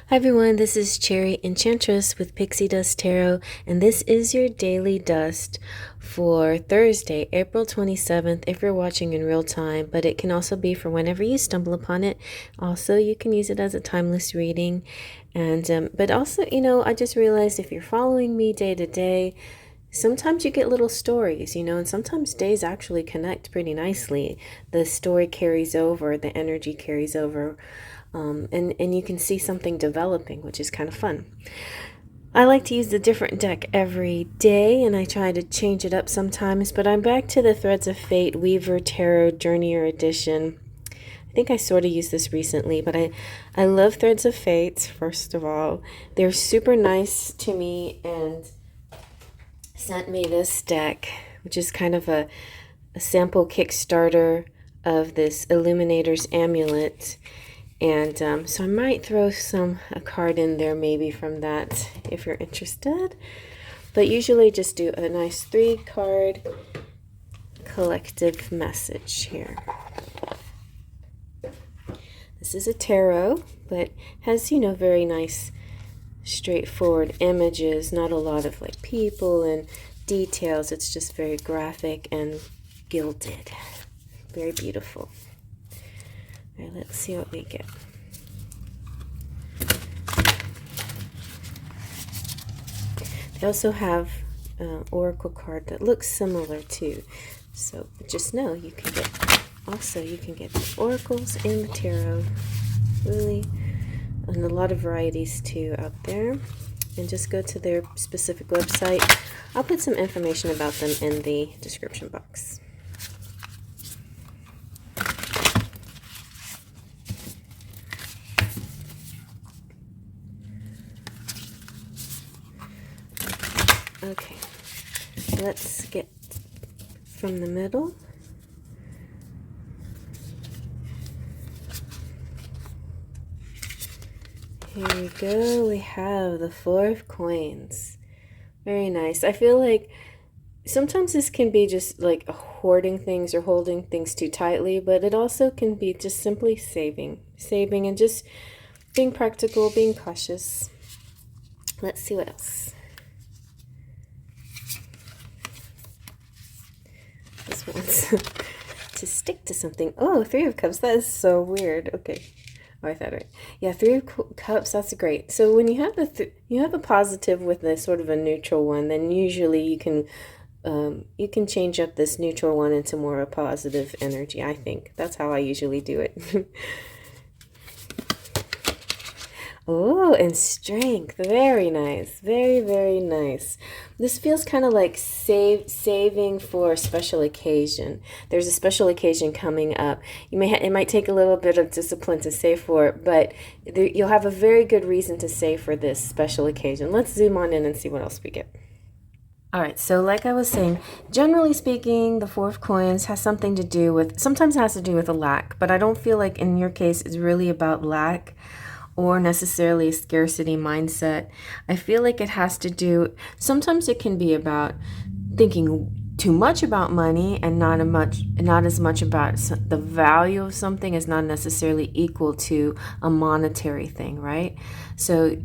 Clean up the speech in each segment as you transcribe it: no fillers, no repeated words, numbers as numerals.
Hi everyone, this is Cherry Enchantress with Pixie Dust Tarot, and this is your daily dust for Thursday, April 27th, if you're watching in real time, but it can also be for whenever you stumble upon it. Also, you can use it as a timeless reading, and but also, I just realized if you're following me day to day, sometimes you get little stories, and sometimes days actually connect pretty nicely. The story carries over, the energy carries over, and you can see something developing, which is kind of fun. I like to use a different deck every day, and I try to change it up sometimes, but I'm back to the Threads of Fate Weaver Tarot Journeyer Edition. I think I sort of used this recently, but I love Threads of Fate, first of all. They're super nice to me and sent me this deck, which is kind of a sample Kickstarter of this Illuminator's Amulet. And so I might throw a card in there maybe from that if you're interested. But usually just do a nice 3-card collective message here. This is a tarot, but has, very nice straightforward images, not a lot of like people and details. It's just very graphic and gilded. Very beautiful. All right, let's see what we get. They also have an oracle card that looks similar too. So just know you can get the oracles and the tarot, really, and a lot of varieties too out there. And just go to their specific website. I'll put some information about them in the description box. Okay, let's get from the middle. Here we go. We have the 4 of Coins. Very nice. I feel like sometimes this can be just like hoarding things or holding things too tightly, but it also can be just simply saving and just being practical, being cautious. Let's see what else. This one's to stick to something. Oh, 3 of Cups. That is so weird. Okay. Oh, I thought right. Yeah, 3 of Cups. That's great. So when you have a positive with a sort of a neutral one, then usually you can change up this neutral one into more a positive energy. I think that's how I usually do it. Oh, and strength. Very nice. Very, very nice. This feels kind of like saving for a special occasion. There's a special occasion coming up. It might take a little bit of discipline to save for it, but you'll have a very good reason to save for this special occasion. Let's zoom on in and see what else we get. All right, so like I was saying, generally speaking, the 4 of Coins sometimes has to do with a lack, but I don't feel like in your case it's really about lack or necessarily a scarcity mindset. I feel like it has to do, sometimes it can be about thinking too much about money and not as much about the value of something is not necessarily equal to a monetary thing, right? So,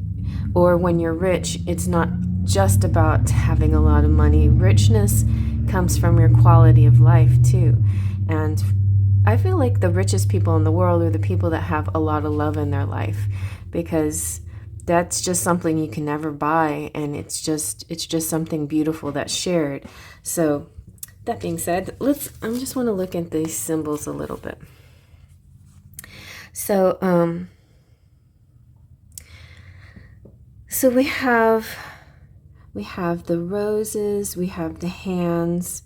or when you're rich, it's not just about having a lot of money. Richness comes from your quality of life too. And I feel like the richest people in the world are the people that have a lot of love in their life, because that's just something you can never buy, and it's just something beautiful that's shared. So that being said, I just want to look at these symbols a little bit. So we have the roses, we have the hands,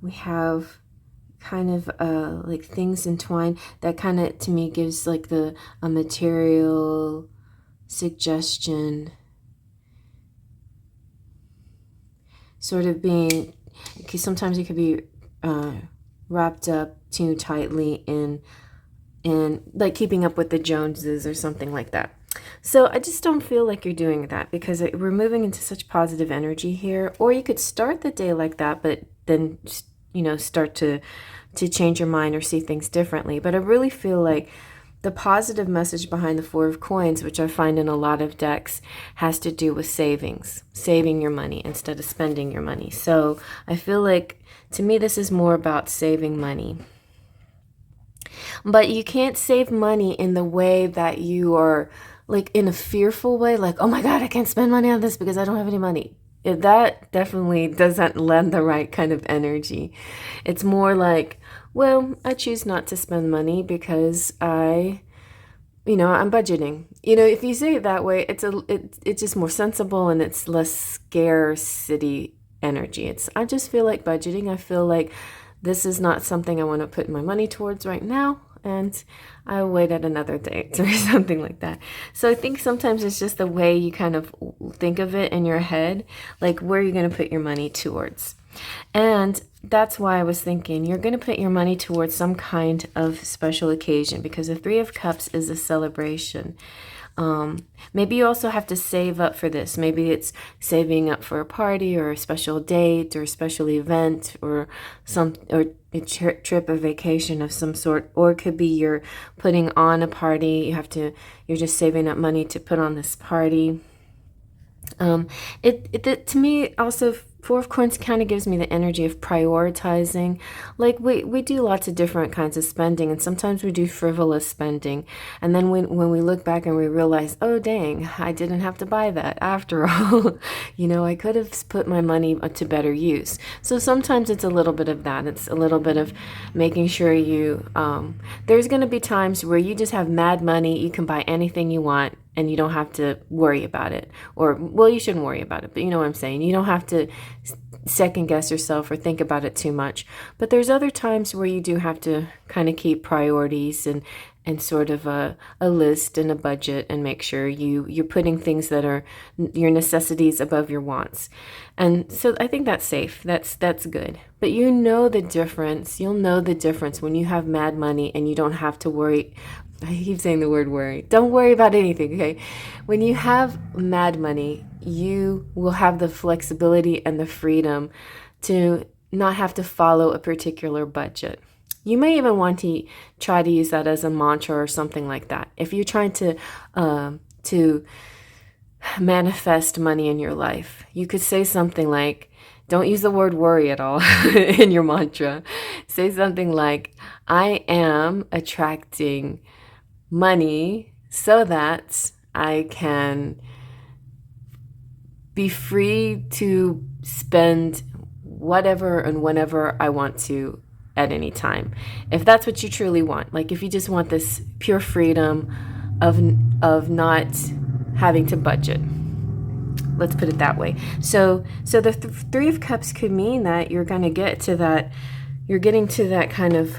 we have kind of like things entwined. That kind of to me gives like a material suggestion, sort of being, because sometimes you could be wrapped up too tightly in like keeping up with the Joneses or something like that. So I just don't feel like you're doing that, because we're moving into such positive energy here. Or you could start the day like that, but then start to change your mind or see things differently. But I really feel like the positive message behind the Four of Coins, which I find in a lot of decks, has to do with savings, saving your money instead of spending your money. So I feel like, to me, this is more about saving money. But you can't save money in the way that you are, like, in a fearful way, like, oh my God, I can't spend money on this because I don't have any money. That definitely doesn't lend the right kind of energy. It's more like, well, I choose not to spend money because I'm budgeting. If you say it that way, it's just more sensible and it's less scarcity energy. I just feel like budgeting. I feel like this is not something I want to put my money towards right now, and I'll wait at another date or something like that. So I think sometimes it's just the way you kind of think of it in your head, like where you're going to put your money towards. And that's why I was thinking you're going to put your money towards some kind of special occasion, because the Three of Cups is a celebration. Maybe you also have to save up for this. Maybe it's saving up for a party or a special date or a special event or a trip or vacation of some sort. Or it could be you're putting on a party. You're just saving up money to put on this party. To me also, Four of Coins kind of gives me the energy of prioritizing. Like we do lots of different kinds of spending, and sometimes we do frivolous spending, and then when we look back and we realize, oh dang, I didn't have to buy that after all. I could have put my money to better use. So sometimes it's a little bit of that. It's a little bit of making sure there's going to be times where you just have mad money, you can buy anything you want, and you don't have to worry about it. Or, well, you shouldn't worry about it, but you know what I'm saying. You don't have to second guess yourself or think about it too much. But there's other times where you do have to kind of keep priorities and sort of a list and a budget, and make sure you're putting things that are your necessities above your wants. And so I think that's safe. That's good. But you know the difference. You'll know the difference when you have mad money and you don't have to worry. I keep saying the word worry. Don't worry about anything, okay? When you have mad money, you will have the flexibility and the freedom to not have to follow a particular budget. You may even want to try to use that as a mantra or something like that. If you're trying to manifest money in your life, you could say something like, don't use the word worry at all in your mantra. Say something like, I am attracting money so that I can be free to spend whatever and whenever I want to at any time. If that's what you truly want, like if you just want this pure freedom of not having to budget. Let's put it that way. So the Three of Cups could mean that you're going to get to that, you're getting to that kind of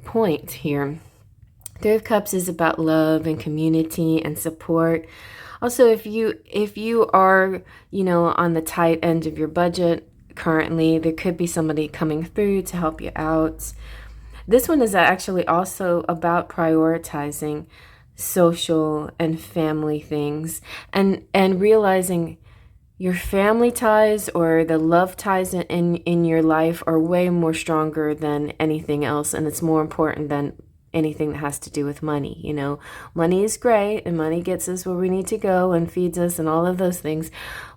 point here. Three of Cups is about love and community and support. Also, if you are, on the tight end of your budget currently, there could be somebody coming through to help you out. This one is actually also about prioritizing social and family things, and realizing your family ties or the love ties in your life are way more stronger than anything else, and it's more important than anything that has to do with money. Money is great and money gets us where we need to go and feeds us and all of those things,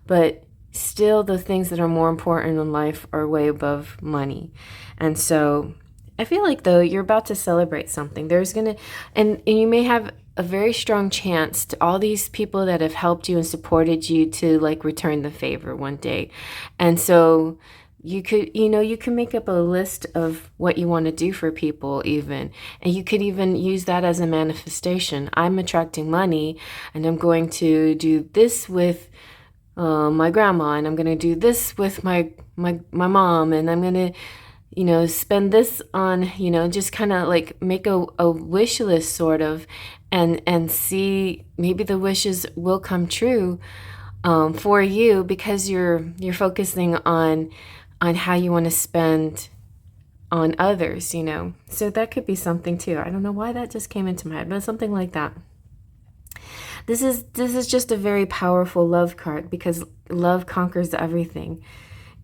but still the things that are more important in life are way above money. And so I feel like, though, you're about to celebrate something. And you may have a very strong chance to all these people that have helped you and supported you to return the favor one day. And so you can make up a list of what you want to do for people even. And you could even use that as a manifestation. I'm attracting money and I'm going to do this with my grandma, and I'm going to do this with my mom, and I'm going to, spend this on, just kind of make a wish list sort of, and see maybe the wishes will come true for you, because you're focusing on how you want to spend on others, So that could be something too. I don't know why that just came into my head, but something like that. This is just a very powerful love card, because love conquers everything.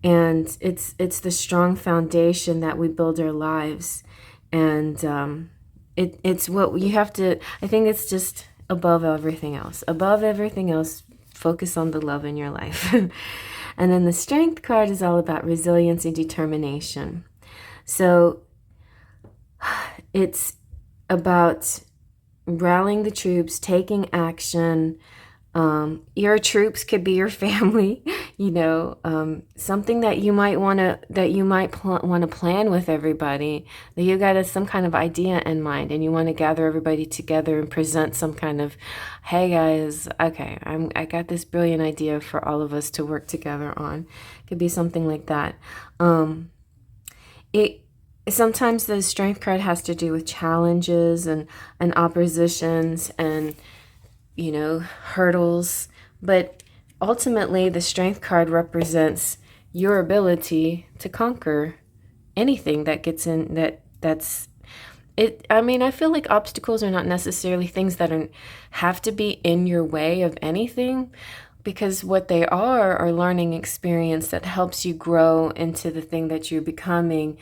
And it's the strong foundation that we build our lives. And it's what you have to, I think it's just above everything else. Above everything else, focus on the love in your life. And then the Strength card is all about resilience and determination. So it's about rallying the troops, taking action. Your troops could be your family, something that you might want to plan with everybody. That you got some kind of idea in mind, and you want to gather everybody together and present some kind of, hey guys, okay, I got this brilliant idea for all of us to work together on. Could be something like that. Sometimes the Strength card has to do with challenges and oppositions and hurdles, but ultimately the Strength card represents your ability to conquer anything that gets in that's it. I mean, I feel like obstacles are not necessarily things that have to be in your way of anything, because what they are learning experience that helps you grow into the thing that you're becoming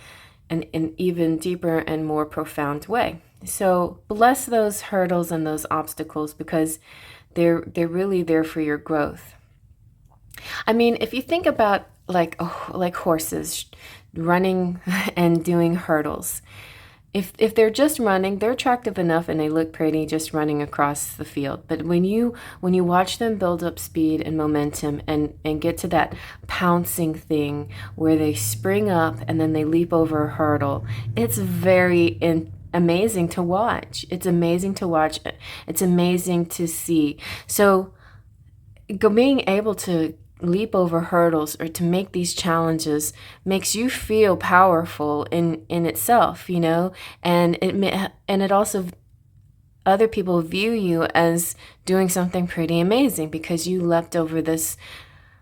in an even deeper and more profound way. So bless those hurdles and those obstacles, because they're really there for your growth. I mean, if you think about like horses running and doing hurdles, if they're just running, they're attractive enough and they look pretty just running across the field. But when you watch them build up speed and momentum and get to that pouncing thing where they spring up and then they leap over a hurdle, it's very amazing to watch. It's amazing to watch. It's amazing to see. So being able to leap over hurdles or to make these challenges makes you feel powerful in itself, and it also, other people view you as doing something pretty amazing because you leapt over this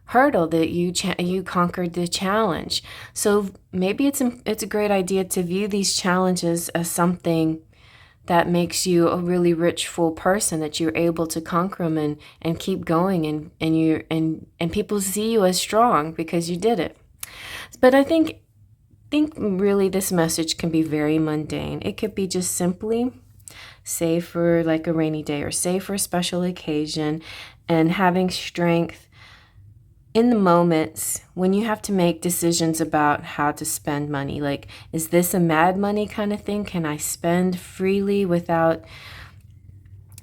hurdle, that you conquered the challenge. So maybe it's a great idea to view these challenges as something that makes you a really rich, full person, that you're able to conquer them and keep going, and people see you as strong because you did it. But I think really this message can be very mundane. It could be just simply save for like a rainy day or save for a special occasion, and having strength in the moments when you have to make decisions about how to spend money. Like, is this a mad money kind of thing? Can I spend freely without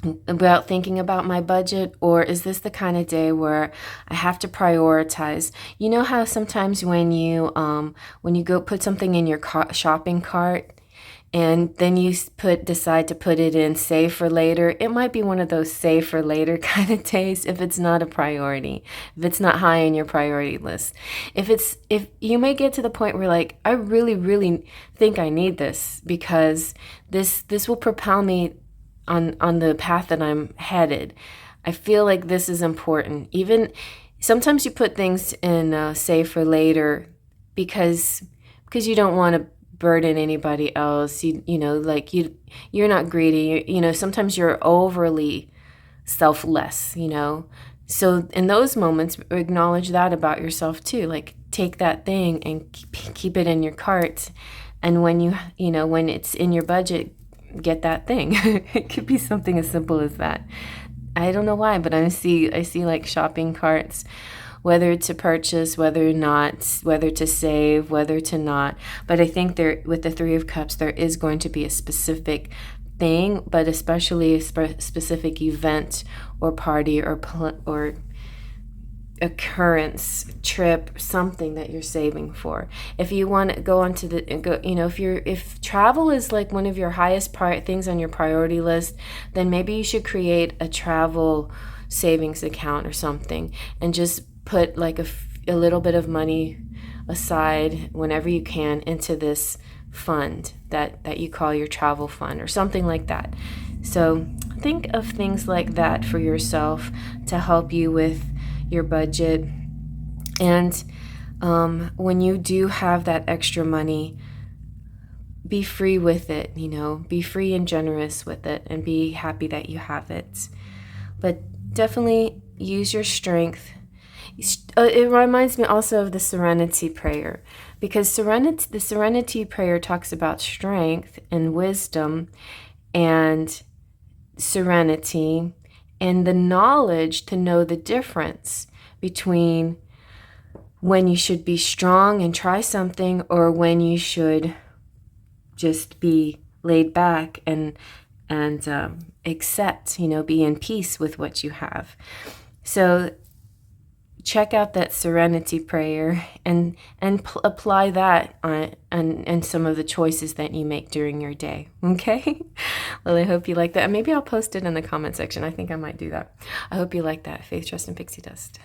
thinking about my budget? Or is this the kind of day where I have to prioritize? You know how sometimes when you go put something in your shopping cart, and then you decide to put it in save for later, it might be one of those save for later kind of days if it's not a priority, if it's not high on your priority list. If you may get to the point where like, I really, really think I need this because this will propel me on the path that I'm headed. I feel like this is important. Even sometimes you put things in save for later because you don't want to burden anybody else. You're not greedy. Sometimes you're overly selfless, So in those moments, acknowledge that about yourself too. Like, take that thing and keep it in your cart. And when when it's in your budget, get that thing. It could be something as simple as that. I don't know why, but I see like shopping carts, whether to purchase, whether to save, whether to not. But I think with the Three of Cups, there is going to be a specific thing, but especially a specific event or party or occurrence, trip, something that you're saving for. If you want to go onto if travel is like one of your highest things on your priority list, then maybe you should create a travel savings account or something and just put like a little bit of money aside whenever you can into this fund that you call your travel fund or something like that. So think of things like that for yourself to help you with your budget. And when you do have that extra money, be free with it, be free and generous with it, and be happy that you have it. But definitely use your strength. It reminds me also of the Serenity Prayer, because the Serenity Prayer talks about strength and wisdom and serenity, and the knowledge to know the difference between when you should be strong and try something, or when you should just be laid back and accept, be in peace with what you have. So check out that serenity prayer and apply that on some of the choices that you make during your day. Okay? Well, I hope you like that. Maybe I'll post it in the comment section. I think I might do that. I hope you like that. Faith, Trust, and Pixie Dust.